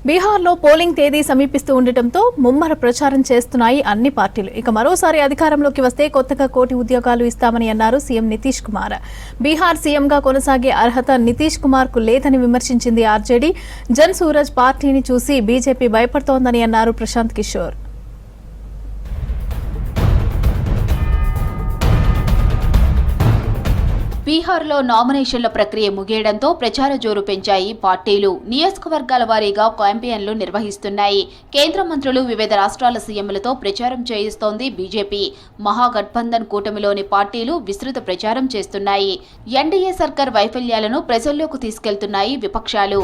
బీహార్లో పోలింగ్ తేదీ సమీపిస్తూ ఉండటంతో ముమ్మర ప్రచారం చేస్తున్నాయి అన్ని పార్టీలు. ఇక మరోసారి అధికారంలోకి వస్తే కొత్తగా 1 కోటి ఉద్యోగాలు ఇస్తామని అన్నారు సీఎం నితీష్ కుమార్. బీహార్ సీఎంగా కొనసాగే అర్హత నితీష్ కుమార్ కు లేదని విమర్శించింది ఆర్జేడీ. జన్ సూరజ్ పార్టీని చూసి బీజేపీ భయపడుతోందని అన్నారు ప్రశాంత్ కిషోర్. బీహార్లో నామినేషన్ల ప్రక్రియ ముగియడంతో ప్రచార జోరు పెంచాయి పార్టీలు. నియోజకవర్గాల వారీగా క్యాంపెయిన్లు నిర్వహిస్తున్నాయి. కేంద్ర మంత్రులు వివిధ రాష్ట్రాల సీఎంలతో ప్రచారం చేయిస్తోంది బీజేపీ. మహాగఠబంధన్ కూటమిలోని పార్టీలు విస్తృత ప్రచారం చేస్తున్నాయి. ఎన్డీఏ సర్కార్ వైఫల్యాలను ప్రజల్లోకి తీసుకెళ్తున్నాయి విపక్షాలు.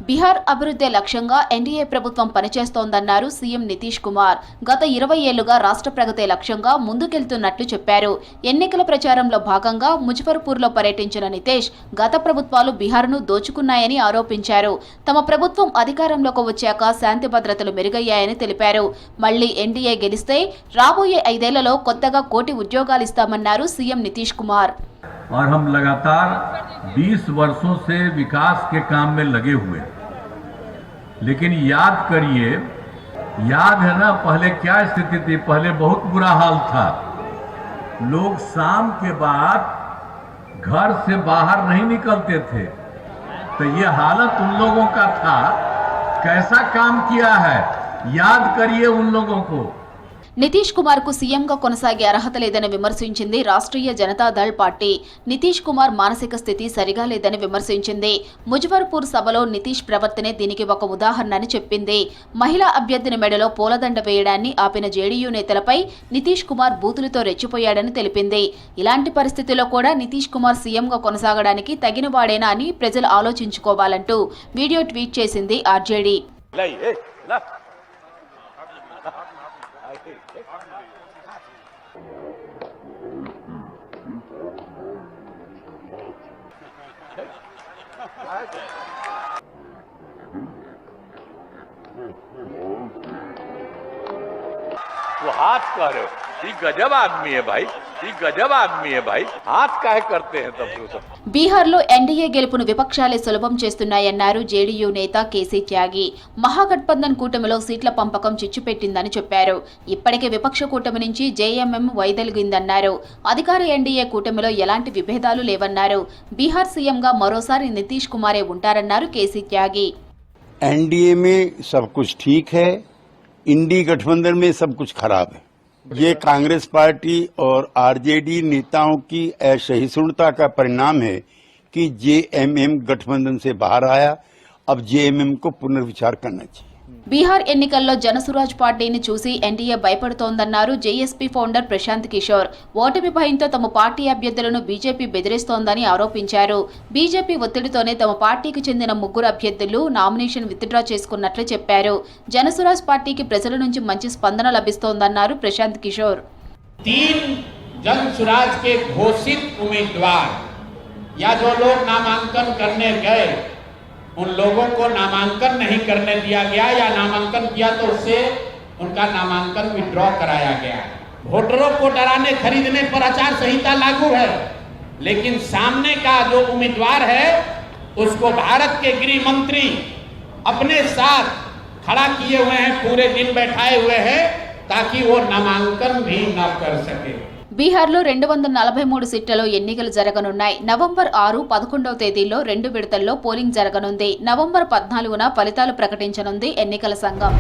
బీహార్ అభివృద్ధి లక్ష్యంగా ఎన్డీఏ ప్రభుత్వం పనిచేస్తోందన్నారు సీఎం నితీష్ కుమార్. గత 20 ఏళ్లుగా రాష్ట్ర ప్రగతి లక్ష్యంగా ముందుకెళ్తున్నట్లు చెప్పారు. ఎన్నికల ప్రచారంలో భాగంగా ముజఫర్పూర్లో పర్యటించిన నితీష్ గత ప్రభుత్వాలు బీహార్ను దోచుకున్నాయని ఆరోపించారు. తమ ప్రభుత్వం అధికారంలోకి వచ్చాక శాంతి భద్రతలు మెరుగయ్యాయని తెలిపారు. మళ్లీ ఎన్డీఏ గెలిస్తే రాబోయే 5 ఏళ్లలో కొత్తగా 1 కోటి ఉద్యోగాలు ఇస్తామన్నారు సీఎం నితీష్ కుమార్. और हम लगातार 20 वर्षों से विकास के काम में लगे हुए, लेकिन याद करिए, याद है ना पहले क्या स्थिति थी? पहले बहुत बुरा हाल था। लोग शाम के बाद घर से बाहर नहीं निकलते थे, तो ये हालत उन लोगों का था। कैसा काम किया है, याद करिए उन लोगों को। నితీష్ కుమార్ కు సీఎంగా కొనసాగే అర్హత లేదని విమర్శించింది రాష్ట్రీయ జనతాదళ్ పార్టీ. నితీష్ కుమార్ మానసిక స్థితి సరిగా లేదని విమర్శించింది. ముజఫర్పూర్ సభలో నితీష్ ప్రవర్తనే దీనికి ఒక ఉదాహరణని చెప్పింది. మహిళా అభ్యర్థిని మెడలో పూలదండ వేయడాన్ని ఆపిన జేడీయూ నేతలపై నితీష్ కుమార్ బూతులతో రెచ్చిపోయాడని తెలిపింది. ఇలాంటి పరిస్థితుల్లో కూడా నితీష్ కుమార్ సీఎంగా కొనసాగడానికి తగినవాడేనా అని ప్రజలు ఆలోచించుకోవాలంటూ వీడియో ట్వీట్ చేసింది ఆర్జేడీ. वो हाथ कह रहे हो, ये गजब आदमी है भाई, ये गजब आदमी है भाई, हाथ काहे करते हैं तब तो। బీహార్లో ఎన్డీఏ గెలుపును విపక్షాలే సులభం చేస్తున్నాయన్నారు జేడీయూ నేత కేసీ త్యాగి. మహాగఠబంధన్ కూటమిలో సీట్ల పంపకం చిచ్చుపెట్టిందని చెప్పారు. ఇప్పటికే విపక్ష కూటమి నుంచి జేఎంఎం వైదొలిగిందన్నారు. అధికార ఎన్డీఏ కూటమిలో ఎలాంటి విభేదాలు లేవన్నారు. బీహార్ సీఎంగా మరోసారి నితీష్ కుమారే ఉంటారన్నారు కేసీ త్యాగి. एनडीए में सब कुछ ठीक है, इंडी गठबंधन में सब कुछ खराब है। ये कांग्रेस पार्टी और आरजेडी नेताओं की असहिष्णुता का परिणाम है कि जेएमएम गठबंधन से बाहर आया। अब जेएमएम को पुनर्विचार करना चाहिए. బీహార్ ఎన్నికల్లో జనసురాజ్ పార్టీని చూసి ఎన్డీఏ భయపడుతోందన్నారు జేఎస్పీ ఫౌండర్ ప్రశాంత్ కిషోర్. ఓటమి భయంతో తమ పార్టీ అభ్యర్థులను బీజేపీ బెదిరిస్తోందని ఆరోపించారు. బీజేపీ ఒత్తిడితోనే తమ పార్టీకి చెందిన 3 అభ్యర్థులు నామినేషన్ విత్డ్రా చేసుకున్నట్లు చెప్పారు. జనసురాజ్ పార్టీకి ప్రజల నుంచి మంచి స్పందన లభిస్తోందన్నారు ప్రశాంత్ కిషోర్. 3 जनसुराज के घोषित उम्मीदवार या जो लोग नामांकन करने गए उन लोगों को नामांकन नहीं करने दिया गया, या नामांकन किया तो उससे उनका नामांकन विड्रॉ कराया गया। वोटरों को डराने खरीदने पर आचार संहिता लागू है, लेकिन सामने का जो उम्मीदवार है उसको भारत के गृह मंत्री अपने साथ खड़ा किए हुए हैं, पूरे दिन बैठाए हुए हैं ताकि वो नामांकन भी न कर सके. బీహార్లో 243 సీట్లలో ఎన్నికలు జరగనున్నాయి. నవంబర్ 6, 11వ తేదీల్లో 2 విడతల్లో పోలింగ్ జరగనుంది. నవంబర్ 14న ఫలితాలు ప్రకటించనుంది ఎన్నికల సంఘం.